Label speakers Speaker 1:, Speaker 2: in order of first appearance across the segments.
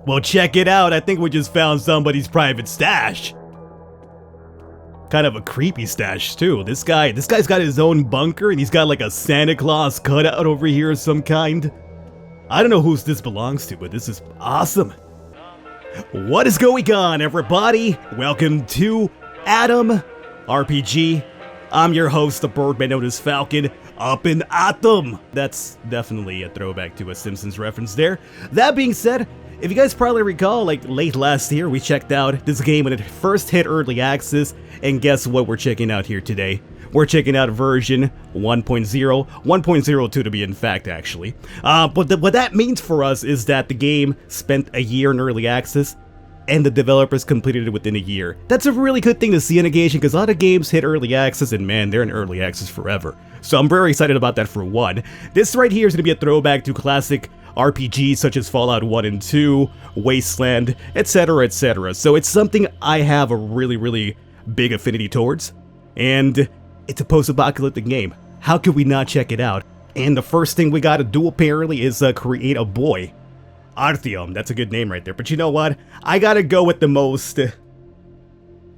Speaker 1: Well, check it out. I think we just found somebody's private stash. Kind of a creepy stash too. This guy's got his own bunker and he's got like a Santa Claus cutout over here of some kind. I don't know whose this belongs to, but this is awesome. What is going on, everybody? Welcome to Atom RPG. I'm your host, the Birdman known as Falcon, up in Atom. That's definitely a throwback to a Simpsons reference there. That being said, if you guys probably recall, like late last year, we checked out this game when it first hit early access, and guess what we're checking out here today? We're checking out version 1.0, 1.02 to be in fact, actually. But what that means for us is that the game spent a year in early access, and the developers completed it within a year. That's a really good thing to see in a game, because a lot of games hit early access, and man, they're in early access forever. So I'm very excited about that for one. This right here is going to be a throwback to classic RPGs such as Fallout 1 and 2, Wasteland, etc, etc. So it's something I have a really big affinity towards, and it's a post-apocalyptic game. How could we not check it out? And the first thing we gotta do apparently is create a boy. Artyom, that's a good name right there, but you know what? I gotta go with the most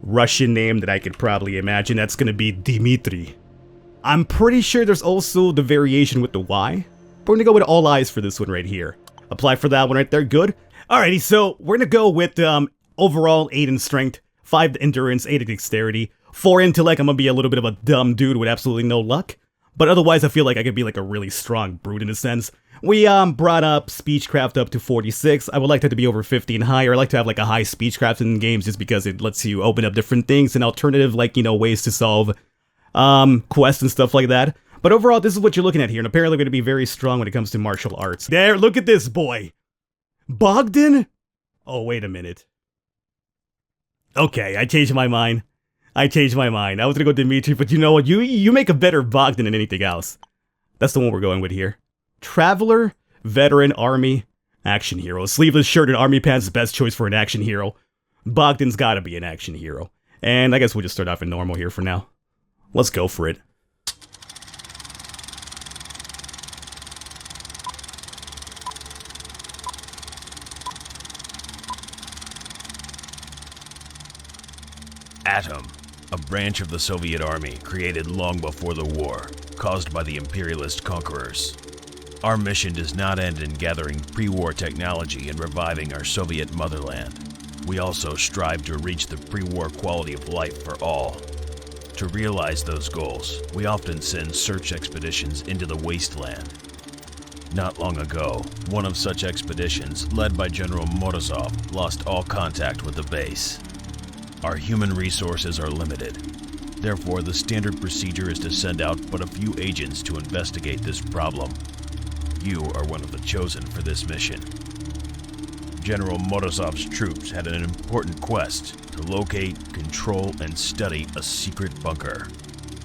Speaker 1: Russian name that I could probably imagine. That's gonna be Dmitry. I'm pretty sure there's also the variation with the Y. We're gonna go with all eyes for this one right here. Apply for that one right there, good. Alrighty, so we're gonna go with overall 8 in strength, 5 endurance, 8 in dexterity, 4 intellect. I'm gonna be a little bit of a dumb dude with absolutely no luck. But otherwise I feel like I could be like a really strong brute in a sense. We brought up speechcraft up to 46. I would like that to be over 50 and higher. I like to have like a high speechcraft in games just because it lets you open up different things and alternative, like, you know, ways to solve quests and stuff like that. But overall, this is what you're looking at here, and apparently going to be very strong when it comes to martial arts. There, look at this boy! Bogdan? Oh, wait a minute. Okay, I changed my mind. I was gonna go Dimitri, but you know what? You make a better Bogdan than anything else. That's the one we're going with here. Traveler, veteran, army, action hero. Sleeveless shirt and army pants is the best choice for an action hero. Bogdan's gotta be an action hero. And I guess we'll just start off in normal here for now. Let's go for it.
Speaker 2: Atom, a branch of the Soviet Army created long before the war, caused by the imperialist conquerors. Our mission does not end in gathering pre-war technology and reviving our Soviet motherland. We also strive to reach the pre-war quality of life for all. To realize those goals, we often send search expeditions into the wasteland. Not long ago, one of such expeditions, led by General Morozov, lost all contact with the base. Our human resources are limited. Therefore, the standard procedure is to send out but a few agents to investigate this problem. You are one of the chosen for this mission. General Morozov's troops had an important quest to locate, control, and study a secret bunker.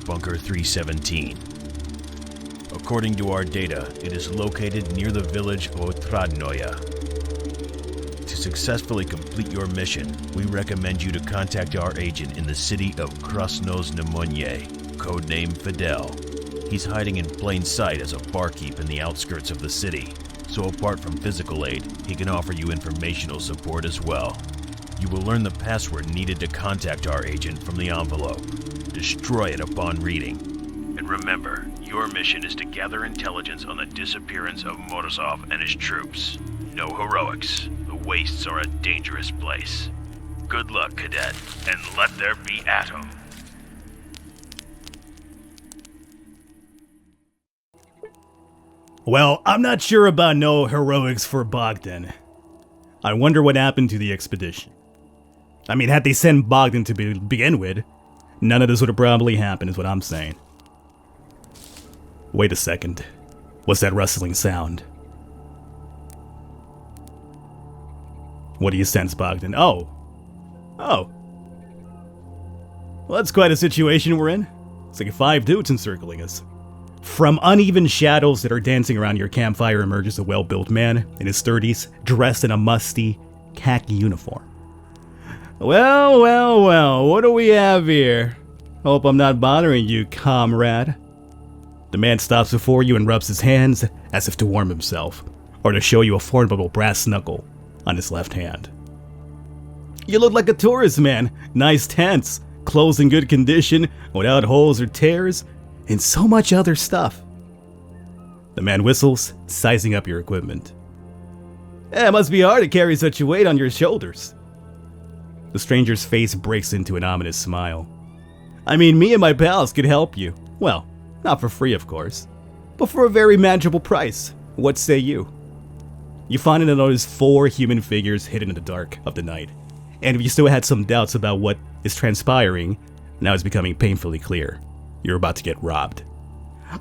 Speaker 2: Bunker 317. According to our data, it is located near the village of Otradnoye. To successfully complete your mission, we recommend you to contact our agent in the city of Krasnoznamenye, codename Fidel. He's hiding in plain sight as a barkeep in the outskirts of the city, so apart from physical aid, he can offer you informational support as well. You will learn the password needed to contact our agent from the envelope. Destroy it upon reading. And remember, your mission is to gather intelligence on the disappearance of Morozov and his troops. No heroics. The wastes are a dangerous place. Good luck, cadet, and let there be Atom.
Speaker 1: Well, I'm not sure about no heroics for Bogdan. I wonder what happened to the expedition. I mean, had they sent Bogdan to begin with, none of this would have probably happened, is what I'm saying. Wait a second. What's that rustling sound? What do you sense, Bogdan? Oh. Well, that's quite a situation we're in. It's like 5 dudes encircling us. From uneven shadows that are dancing around your campfire emerges a well-built man in his 30s, dressed in a musty khaki uniform. Well, what do we have here? Hope I'm not bothering you, comrade. The man stops before you and rubs his hands as if to warm himself, or to show you a formidable brass knuckle. on his left hand. You look like a tourist, man. Nice tents, clothes in good condition, without holes or tears, and so much other stuff. The man whistles, sizing up your equipment. It must be hard to carry such a weight on your shoulders. The stranger's face breaks into an ominous smile. I mean, me and my pals could help you. Well, not for free, of course, but for a very manageable price. What say you? You find and notice 4 human figures hidden in the dark of the night. And if you still had some doubts about what is transpiring, now it's becoming painfully clear. You're about to get robbed.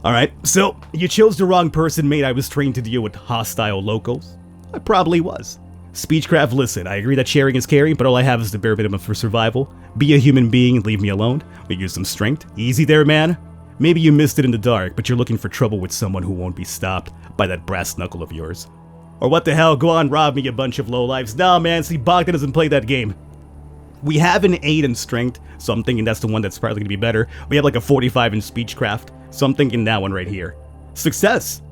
Speaker 1: Alright, so you chose the wrong person, mate. I was trained to deal with hostile locals. I probably was. Speechcraft, listen, I agree that sharing is caring, but all I have is the bare minimum for survival. Be a human being, leave me alone. We use some strength. Easy there, man. Maybe you missed it in the dark, but you're looking for trouble with someone who won't be stopped by that brass knuckle of yours. Or what the hell, go on, rob me, you bunch of lowlifes. Nah, man, see, Bogdan doesn't play that game. We have an 8 in strength, so I'm thinking that's the one that's probably gonna be better. We have like a 45 in speechcraft, so I'm thinking that one right here. Success!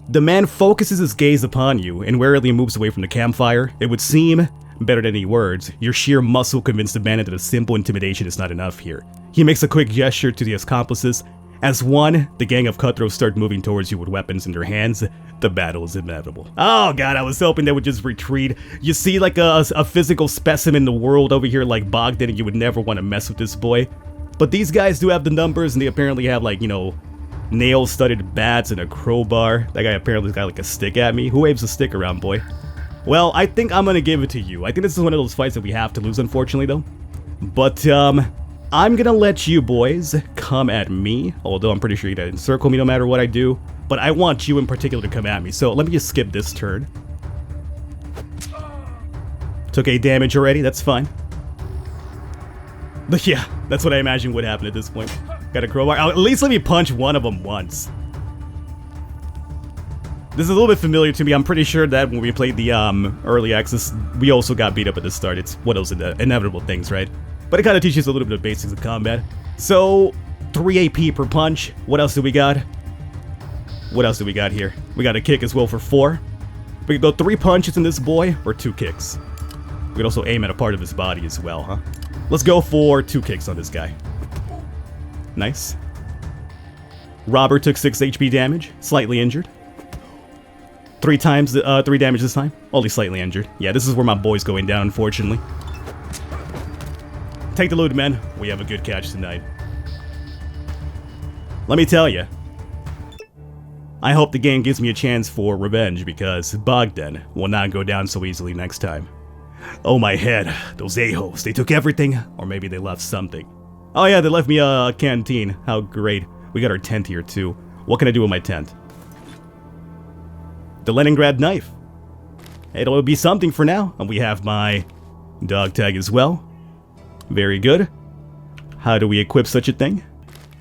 Speaker 1: The man focuses his gaze upon you and warily moves away from the campfire. It would seem, better than any words, your sheer muscle convinced the bandit that a simple intimidation is not enough here. He makes a quick gesture to the accomplices. As one, the gang of cutthroats start moving towards you with weapons in their hands. The battle is inevitable. Oh god, I was hoping they would just retreat. You see like a physical specimen in the world over here like Bogdan, and you would never want to mess with this boy. But these guys do have the numbers, and they apparently have like, you know, nail-studded bats and a crowbar. That guy apparently got like a stick at me. Who waves a stick around, boy? Well, I think I'm gonna give it to you. I think this is one of those fights that we have to lose, unfortunately, though. But, I'm gonna let you boys come at me, although I'm pretty sure you're gonna encircle me no matter what I do. But I want you in particular to come at me, so let me just skip this turn. Took 8 damage already, that's fine. But yeah, that's what I imagine would happen at this point. Got a crowbar. At least let me punch one of them once. This is a little bit familiar to me. I'm pretty sure that when we played the early access, we also got beat up at the start. It's one of those inevitable things, right? But it kind of teaches a little bit of basics of combat. So, 3 AP per punch. What else do we got? What else do we got here? We got a kick as well for 4. We can go 3 punches in this boy, or 2 kicks. We can also aim at a part of his body as well, huh? Let's go for 2 kicks on this guy. Nice. Robert took 6 HP damage, slightly injured. 3 times, 3 damage this time, only slightly injured. Yeah, this is where my boy's going down, unfortunately. Take the loot, men. We have a good catch tonight. Let me tell you, I hope the game gives me a chance for revenge, because Bogdan will not go down so easily next time. Oh my head, those a-holes, they took everything, or maybe they left something. Oh yeah, they left me a canteen. How great. We got our tent here too. What can I do with my tent? The Leningrad knife. It'll be something for now. And we have my dog tag as well. Very good. How do we equip such a thing?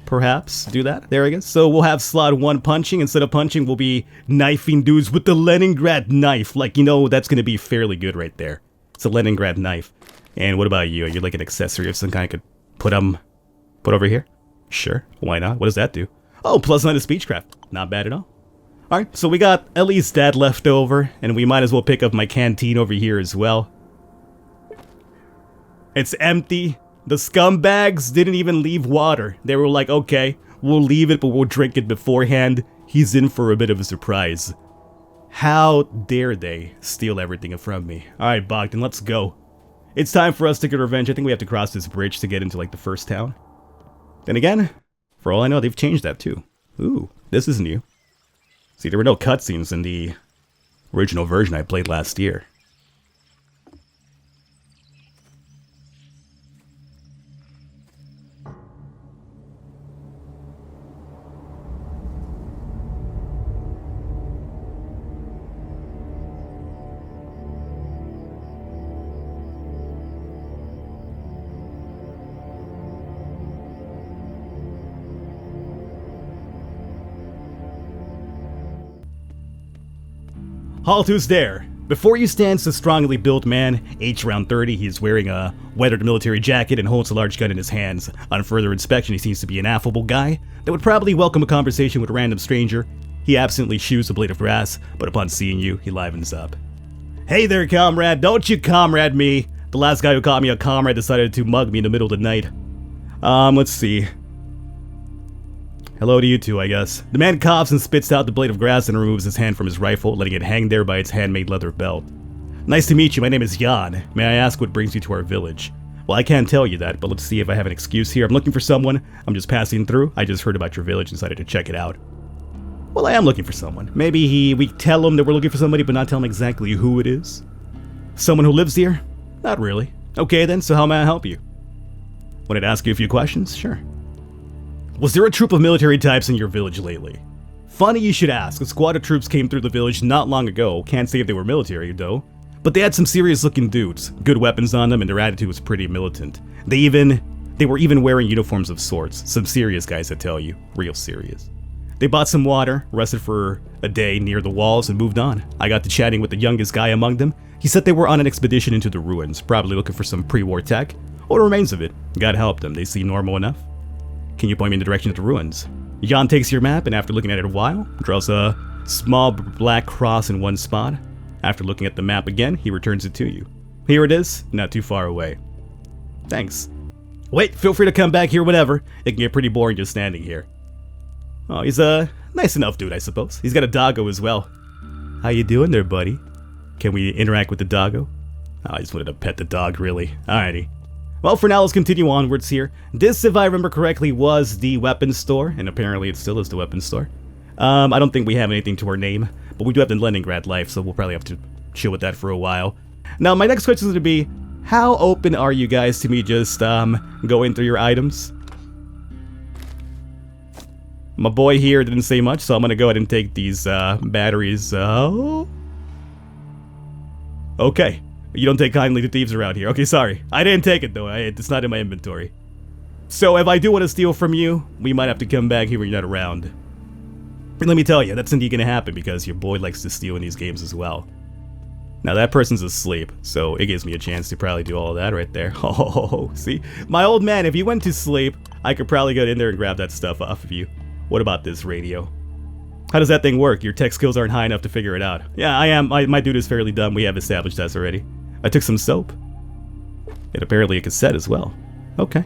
Speaker 1: Perhaps do that. There we go. So we'll have slot 1 punching. Instead of punching, we'll be knifing dudes with the Leningrad knife. Like, you know, that's going to be fairly good right there. It's a Leningrad knife. And what about you? You're like an accessory of some kind I could put over here? Sure. Why not? What does that do? Oh, +9 to speechcraft. Not bad at all. Alright, so we got at least that left over. And we might as well pick up my canteen over here as well. It's empty. The scumbags didn't even leave water. They were like, okay, we'll leave it, but we'll drink it beforehand. He's in for a bit of a surprise. How dare they steal everything from me? Alright, Bogdan, let's go. It's time for us to get revenge. I think we have to cross this bridge to get into, like, the first town. Then again, for all I know, they've changed that, too. Ooh, this is new. See, there were no cutscenes in the original version I played last year. Halt, who's there? Before you stands a strongly built man, age around 30. He is wearing a weathered military jacket and holds a large gun in his hands. On further inspection, he seems to be an affable guy that would probably welcome a conversation with a random stranger. He absently chews a blade of grass, but upon seeing you, he livens up. Hey there, comrade. Don't you comrade me. The last guy who called me a comrade decided to mug me in the middle of the night. Let's see. Hello to you two, I guess. The man coughs and spits out the blade of grass and removes his hand from his rifle, letting it hang there by its handmade leather belt. Nice to meet you. My name is Jan. May I ask what brings you to our village? Well, I can't tell you that, but let's see if I have an excuse here. I'm looking for someone. I'm just passing through. I just heard about your village and decided to check it out. Well, I am looking for someone. Maybe we tell him that we're looking for somebody, but not tell him exactly who it is. Someone who lives here? Not really. Okay then, so how may I help you? Wanted to ask you a few questions? Sure. Was there a troop of military types in your village lately? Funny you should ask. A squad of troops came through the village not long ago. Can't say if they were military, though. But they had some serious looking dudes. Good weapons on them, and their attitude was pretty militant. They were even wearing uniforms of sorts. Some serious guys, I tell you. Real serious. They bought some water, rested for a day near the walls, and moved on. I got to chatting with the youngest guy among them. He said they were on an expedition into the ruins, probably looking for some pre-war tech, or remains of it. Gotta help them, they seem normal enough. Can you point me in the direction of the ruins? Jan takes your map, and after looking at it a while, draws a small black cross in one spot. After looking at the map again, he returns it to you. Here it is, not too far away. Thanks. Wait, feel free to come back here whenever. It can get pretty boring just standing here. Oh, he's a nice enough dude, I suppose. He's got a doggo as well. How you doing there, buddy? Can we interact with the doggo? Oh, I just wanted to pet the dog, really. Alrighty. Well, for now, let's continue onwards here. This, if I remember correctly, was the weapons store, and apparently it still is the weapons store. I don't think we have anything to our name, but we do have the Leningrad life, so we'll probably have to chill with that for a while. Now, my next question is going to be, how open are you guys to me just going through your items? My boy here didn't say much, so I'm gonna go ahead and take these batteries. Okay. You don't take kindly to thieves around here. Okay, sorry. I didn't take it, though. It's not in my inventory. So if I do want to steal from you, we might have to come back here when you're not around. And let me tell you, that's indeed gonna happen because your boy likes to steal in these games as well. Now that person's asleep, so it gives me a chance to probably do all of that right there. Oh, see? My old man, if you went to sleep, I could probably go in there and grab that stuff off of you. What about this radio? How does that thing work? Your tech skills aren't high enough to figure it out. Yeah, I am. My dude is fairly dumb. We have established that already. I took some soap. And apparently a cassette as well. Okay.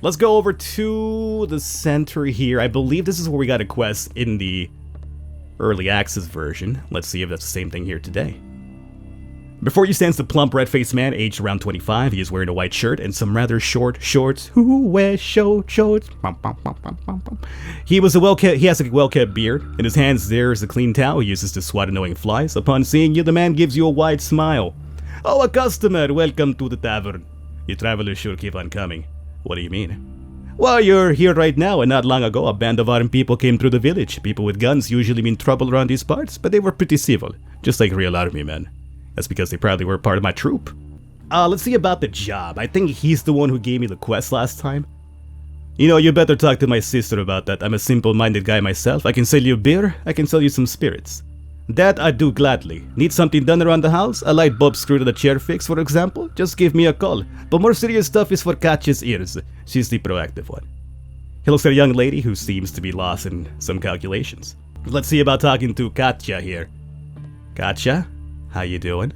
Speaker 1: Let's go over to the center here. I believe this is where we got a quest in the early access version. Let's see if that's the same thing here today. Before you stands the plump, red-faced man, aged around 25. He is wearing a white shirt and some rather short shorts. Who wears short shorts? He has a well-kept beard. In his hands there is a clean towel he uses to swat annoying flies. Upon seeing you, the man gives you a wide smile. Oh, a customer, welcome to the tavern. You travelers sure keep on coming. What do you mean? Well, you're here right now, and not long ago a band of armed people came through the village. People with guns usually mean trouble around these parts, but they were pretty civil, just like real army men. That's because they probably were part of my troop. Let's see about the job. I think he's the one who gave me the quest last time. You know, you better talk to my sister about that. I'm a simple-minded guy myself. I can sell you beer, I can sell you some spirits. That I do gladly. Need something done around the house? A light bulb screw to the chair fix, for example? Just give me a call. But more serious stuff is for Katya's ears. She's the proactive one. He looks at a young lady who seems to be lost in some calculations. Let's see about talking to Katya here. Katya? How you doing?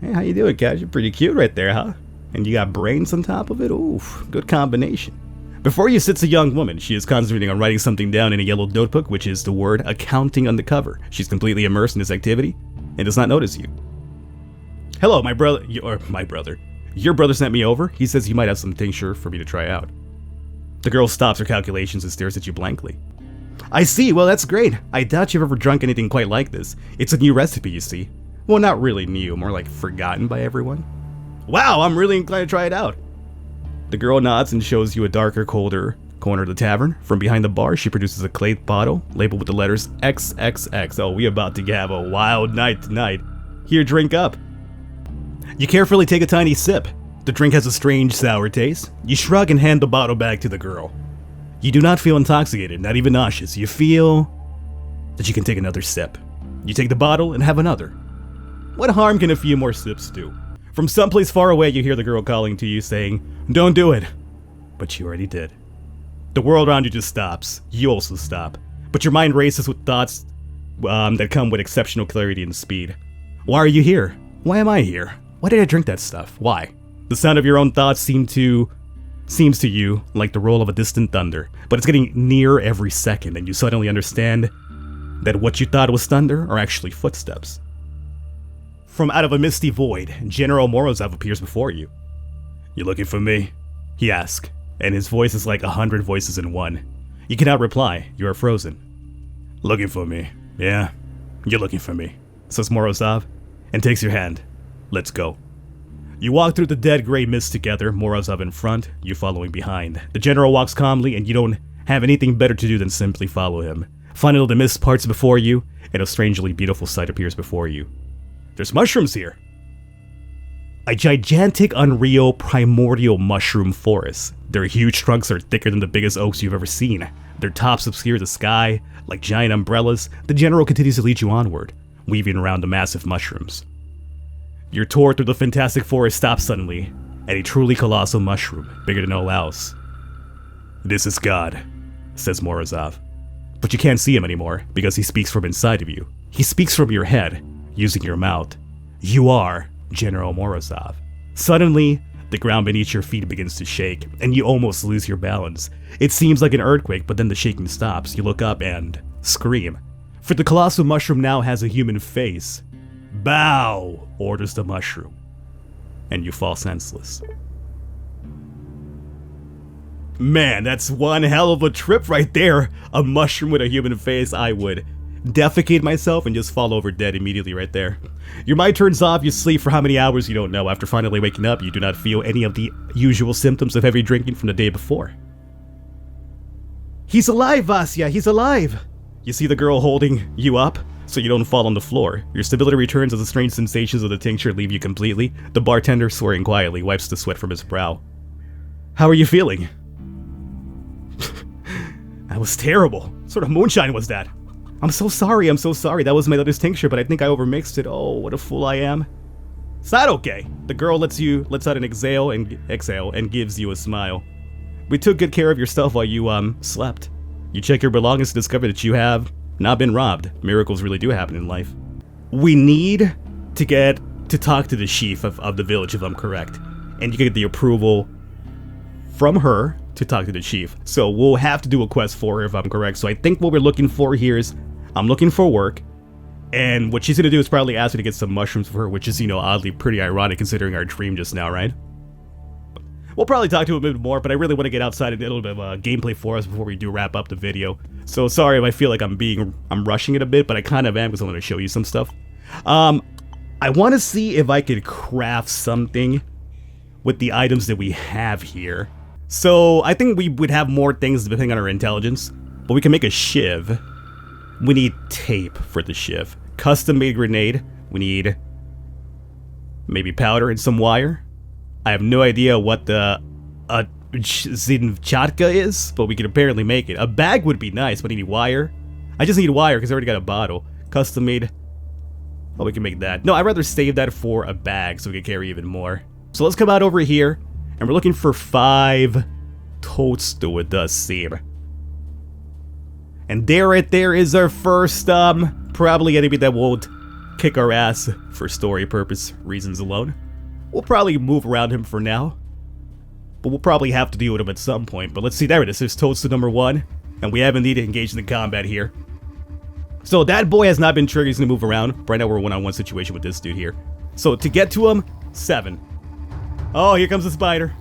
Speaker 1: Hey, how you doing, Kat? You're pretty cute right there, huh? And you got brains on top of it? Oof, good combination. Before you sits a young woman. She is concentrating on writing something down in a yellow notebook, which is the word accounting on the cover. She's completely immersed in this activity and does not notice you. Hello, my brother. Your brother sent me over. He says you might have some tincture for me to try out. The girl stops her calculations and stares at you blankly. I see, well that's great. I doubt you've ever drunk anything quite like this. It's a new recipe, you see. Well, not really new, more like forgotten by everyone. Wow, I'm really inclined to try it out. The girl nods and shows you a darker, colder corner of the tavern. From behind the bar, she produces a clay bottle labeled with the letters XXX. Oh, we about to have a wild night tonight. Here, drink up. You carefully take a tiny sip. The drink has a strange, sour taste. You shrug and hand the bottle back to the girl. You do not feel intoxicated, not even nauseous. You feel that you can take another sip. You take the bottle and have another. What harm can a few more sips do? From someplace far away, you hear the girl calling to you, saying, "Don't do it." But you already did. The world around you just stops. You also stop. But your mind races with thoughts that come with exceptional clarity and speed. Why are you here? Why am I here? Why did I drink that stuff? Why? The sound of your own thoughts seems to you like the roll of a distant thunder, but it's getting near every second, and you suddenly understand that what you thought was thunder are actually footsteps. From out of a misty void, General Morozov appears before you. "You looking for me?" he asks, and his voice is like 100 voices in one. You cannot reply, you are frozen. "Looking for me? Yeah, you're looking for me," says Morozov, and takes your hand. "Let's go." You walk through the dead gray mist together, Morozov in front, you following behind. The general walks calmly, and you don't have anything better to do than simply follow him. Finally, the mist parts before you, and a strangely beautiful sight appears before you. There's mushrooms here. A gigantic, unreal, primordial mushroom forest. Their huge trunks are thicker than the biggest oaks you've ever seen. Their tops obscure the sky, like giant umbrellas. The general continues to lead you onward, weaving around the massive mushrooms. Your tour through the fantastic forest stops suddenly at a truly colossal mushroom, bigger than all else. "This is God," says Morozov. But you can't see him anymore, because he speaks from inside of you. He speaks from your head, using your mouth. You are General Morozov. Suddenly, the ground beneath your feet begins to shake, and you almost lose your balance. It seems like an earthquake, but then the shaking stops. You look up and scream. For the colossal mushroom now has a human face. "Bow!" orders the mushroom, and you fall senseless. Man, that's one hell of a trip right there. A mushroom with a human face. I would defecate myself and just fall over dead immediately right there. Your mind turns off, you sleep for how many hours you don't know. After finally waking up, you do not feel any of the usual symptoms of heavy drinking from the day before. "He's alive, Vasya, he's alive!" You see the girl holding you up, so you don't fall on the floor. Your stability returns as the strange sensations of the tincture leave you completely. The bartender, swearing quietly, wipes the sweat from his brow. "How are you feeling?" "That was terrible. What sort of moonshine was that?" I'm so sorry. That was my latest tincture, but I think I overmixed it. Oh, what a fool I am." "It's not okay." The girl lets out an exhale and gives you a smile. "We took good care of your stuff while you, slept. You check your belongings to discover that you have not been robbed. Miracles really do happen in life. We need to get to talk to the chief of the village, if I'm correct. And you get the approval from her to talk to the chief. So we'll have to do a quest for her, if I'm correct. So I think what we're looking for here is, I'm looking for work. And what she's going to do is probably ask me to get some mushrooms for her, which is, oddly pretty ironic considering our dream just now, right? We'll probably talk to him a bit more, but I really want to get outside and do a little bit of gameplay for us before we do wrap up the video. So sorry if I feel like I'm rushing it a bit, but I kind of am because I want to show you some stuff. I want to see if I could craft something with the items that we have here. So I think we would have more things depending on our intelligence, but we can make a shiv. We need tape for the shiv. Custom-made grenade. We need maybe powder and some wire. I have no idea what the zinchatka is, but we can apparently make it. A bag would be nice, but I need wire. I just need wire because I already got a bottle. Custom-made. Oh, we can make that. No, I'd rather save that for a bag so we can carry even more. So let's come out over here, and we're looking for 5 toadstool, it does seem. And there, right there, is our first, probably enemy that won't kick our ass for story purpose reasons alone. We'll probably move around him for now, but we'll probably have to deal with him at some point. But let's see, there it is. There's toadstool number 1, and we have indeed engaged in the combat here. So that boy has not been triggered. He's gonna move around. Right now we're one-on-one situation with this dude here. So to get to him, 7. Oh, here comes the spider.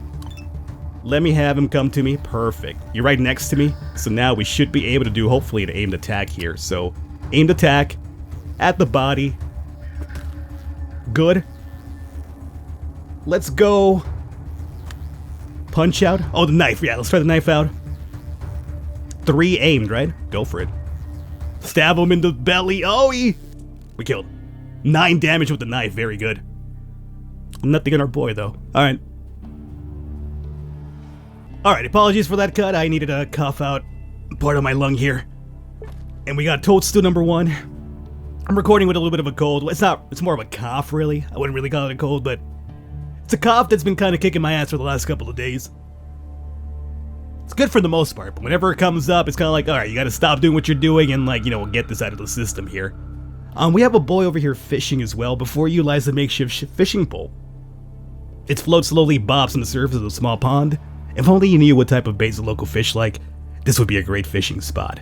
Speaker 1: Let me have him come to me. Perfect. You're right next to me. So now we should be able to do, hopefully, an aimed attack here. So, aimed attack at the body. Good. Let's go. Punch out. Oh, the knife. Yeah, let's try the knife out. 3 aimed, right? Go for it. Stab him in the belly. Oh, we killed. 9 damage with the knife. Very good. Nothing on our boy, though. Alright. Alright, apologies for that cut. I needed to cough out part of my lung here. And we got toadstool number 1. I'm recording with a little bit of a cold. It's more of a cough, really. I wouldn't really call it a cold, but it's a cough that's been kind of kicking my ass for the last couple of days. It's good for the most part, but whenever it comes up, it's kind of like, alright, you gotta stop doing what you're doing and, like, get this out of the system here. We have a boy over here fishing as well. Before you lies a makeshift fishing pole. Its float slowly bobs on the surface of the small pond. If only you knew what type of baits the local fish like, this would be a great fishing spot.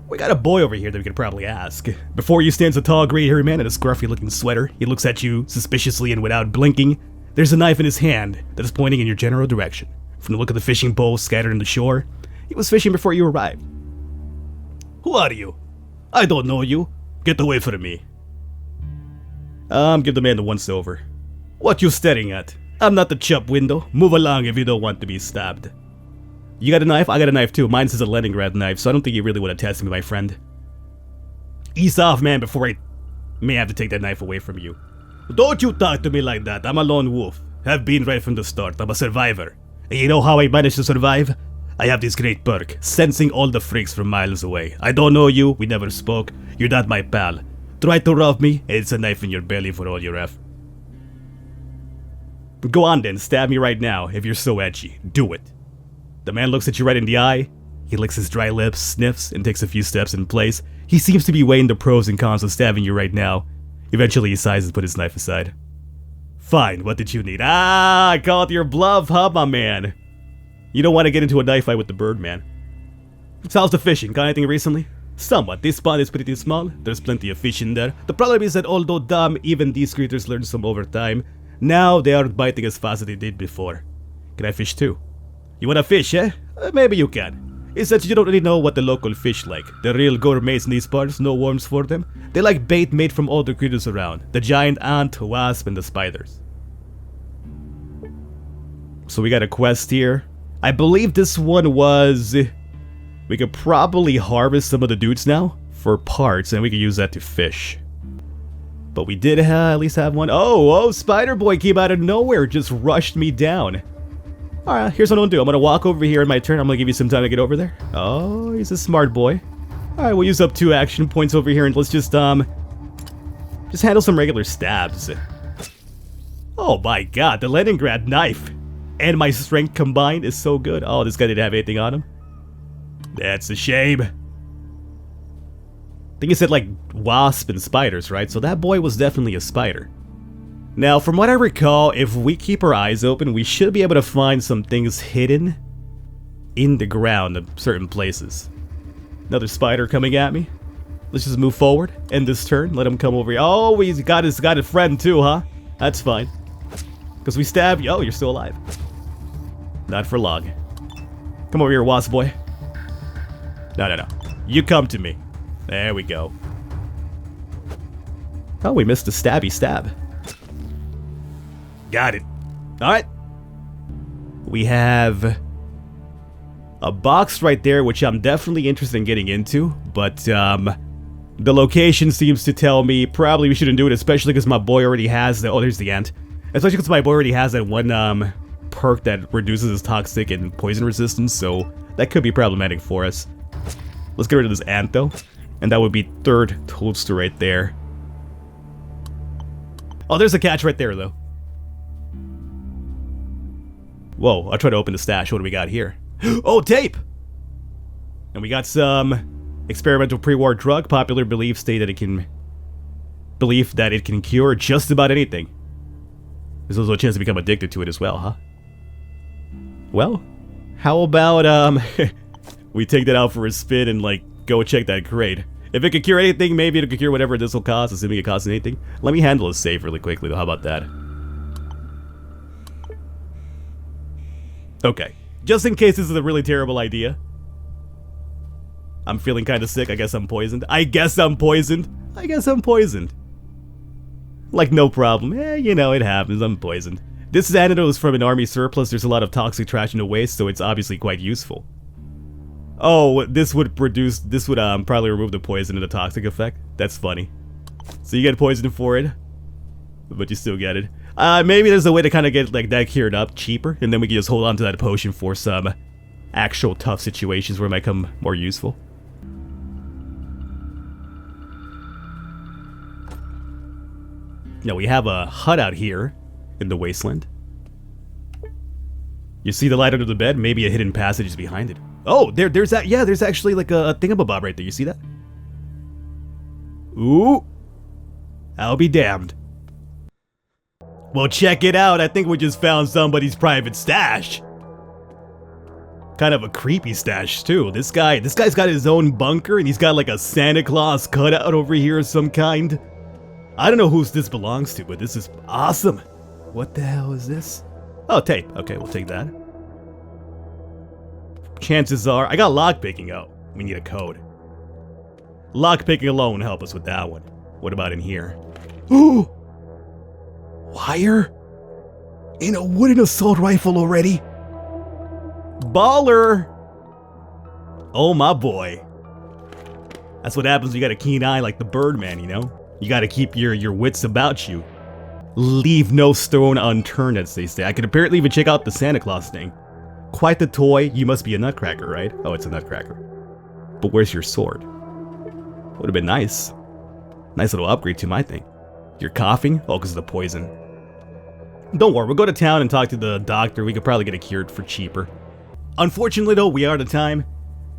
Speaker 1: We got a boy over here that we could probably ask. Before you stands a tall, gray-haired man in a scruffy-looking sweater. He looks at you suspiciously and without blinking. There's a knife in his hand that is pointing in your general direction. From the look of the fishing pole scattered on the shore, he was fishing before you arrived. Who are you? I don't know you. Get away from me. Give the man the once-over. What you staring at? I'm not the chop window. Move along if you don't want to be stabbed. You got a knife? I got a knife too. Mine's is a Leningrad knife, so I don't think you really want to test me, my friend. Ease off, man, before I may have to take that knife away from you. Don't you talk to me like that. I'm a lone wolf. Have been right from the start. I'm a survivor. And you know how I managed to survive? I have this great perk, sensing all the freaks from miles away. I don't know you, we never spoke, you're not my pal. Try to rob me, and it's a knife in your belly for all your effort. Go on then, stab me right now, if you're so edgy. Do it. The man looks at you right in the eye. He licks his dry lips, sniffs, and takes a few steps in place. He seems to be weighing the pros and cons of stabbing you right now. Eventually he sighs and puts his knife aside. Fine, what did you need? I called your bluff, huh, my man? You don't want to get into a knife fight with the Birdman. So how's the fishing? Got anything recently? Somewhat. This pond is pretty small. There's plenty of fish in there. The problem is that although dumb, even these creatures learn some over time. Now they aren't biting as fast as they did before. Can I fish too? You wanna fish, eh? Maybe you can. It's that you don't really know what the local fish like. The real gourmets in these parts, no worms for them. They like bait made from all the creatures around. The giant ant, wasp, and the spiders. So we got a quest here. I believe this one was... We could probably harvest some of the dudes now for parts, and we could use that to fish. But we did at least have one. Oh, Spider Boy came out of nowhere, just rushed me down. Alright, here's what I'm gonna do. I'm gonna walk over here in my turn. I'm gonna give you some time to get over there. Oh, he's a smart boy. Alright, we'll use up 2 action points over here, and let's just handle some regular stabs. Oh my god, the Leningrad knife and my strength combined is so good. Oh, this guy didn't have anything on him. That's a shame. I think he said like wasp and spiders, right? So that boy was definitely a spider. Now, from what I recall, if we keep our eyes open, we should be able to find some things hidden in the ground in certain places. Another spider coming at me. Let's just move forward, end this turn, let him come over here. Oh, he's got a friend too, huh? That's fine. Because we stabbed you. Oh, you're still alive. Not for long. Come over here, wasp boy. No. You come to me. There we go. Oh, we missed a stabby stab. Got it. Alright. We have a box right there, which I'm definitely interested in getting into, but the location seems to tell me probably we shouldn't do it, especially because my boy already has the... Oh, there's the ant. Especially because my boy already has that one perk that reduces his toxic and poison resistance, so that could be problematic for us. Let's get rid of this ant, though. And that would be 3rd toadster right there. Oh, there's a catch right there, though. Whoa, I tried to open the stash. What do we got here? Oh, tape! And we got some experimental pre-war drug. Popular belief state that it can... Belief that it can cure just about anything. There's also a chance to become addicted to it as well, huh? Well, how about, we take that out for a spin and, like, go check that crate. If it could cure anything, maybe it could cure whatever this will cost, assuming it costs anything. Let me handle a save really quickly, though. How about that? Okay. Just in case this is a really terrible idea. I'm feeling kind of sick. I guess I'm poisoned. Like, no problem. You know, it happens. I'm poisoned. This antidote is from an army surplus. There's a lot of toxic trash in the waste, so it's obviously quite useful. Oh, this would probably remove the poison and the toxic effect. That's funny. So you get poisoned for it, but you still get it. Maybe there's a way to kind of get like that cured up cheaper, and then we can just hold on to that potion for some actual tough situations where it might come more useful. Now we have a hut out here in the wasteland. You see the light under the bed? Maybe a hidden passage is behind it. Oh, there's that. Yeah, there's actually like a thingamabob right there. You see that? Ooh. I'll be damned. Well, check it out. I think we just found somebody's private stash. Kind of a creepy stash, too. This guy's got his own bunker, and he's got like a Santa Claus cutout over here of some kind. I don't know who this belongs to, but this is awesome. What the hell is this? Oh, tape. Okay, we'll take that. Chances are, I got lockpicking. Oh, we need a code. Lockpicking alone won't help us with that one. What about in here? Ooh! Wire? In a wooden assault rifle already? Baller! Oh my boy. That's what happens when you got a keen eye like the Birdman, you know? You gotta keep your wits about you. Leave no stone unturned, as they say. I could apparently even check out the Santa Claus thing. Quite the toy. You must be a nutcracker, right? Oh, it's a nutcracker. But where's your sword? Would have been nice. Nice little upgrade to my thing. You're coughing? Oh, because of the poison. Don't worry, we'll go to town and talk to the doctor. We could probably get it cured for cheaper. Unfortunately, though, we are out of time.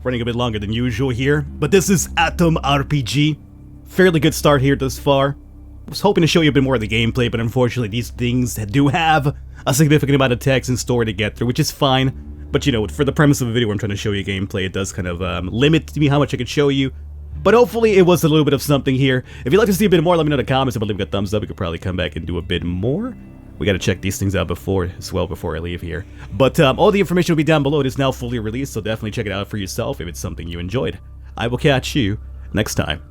Speaker 1: Running a bit longer than usual here. But this is Atom RPG. Fairly good start here thus far. Was hoping to show you a bit more of the gameplay, but unfortunately these things do have a significant amount of text and story to get through, which is fine. But you know, for the premise of a video where I'm trying to show you gameplay, it does kind of limit me how much I could show you. But hopefully it was a little bit of something here. If you'd like to see a bit more, let me know in the comments. If I leave a thumbs up, we could probably come back and do a bit more. We gotta check these things out before I leave here. But all the information will be down below. It is now fully released, so definitely check it out for yourself if it's something you enjoyed. I will catch you next time.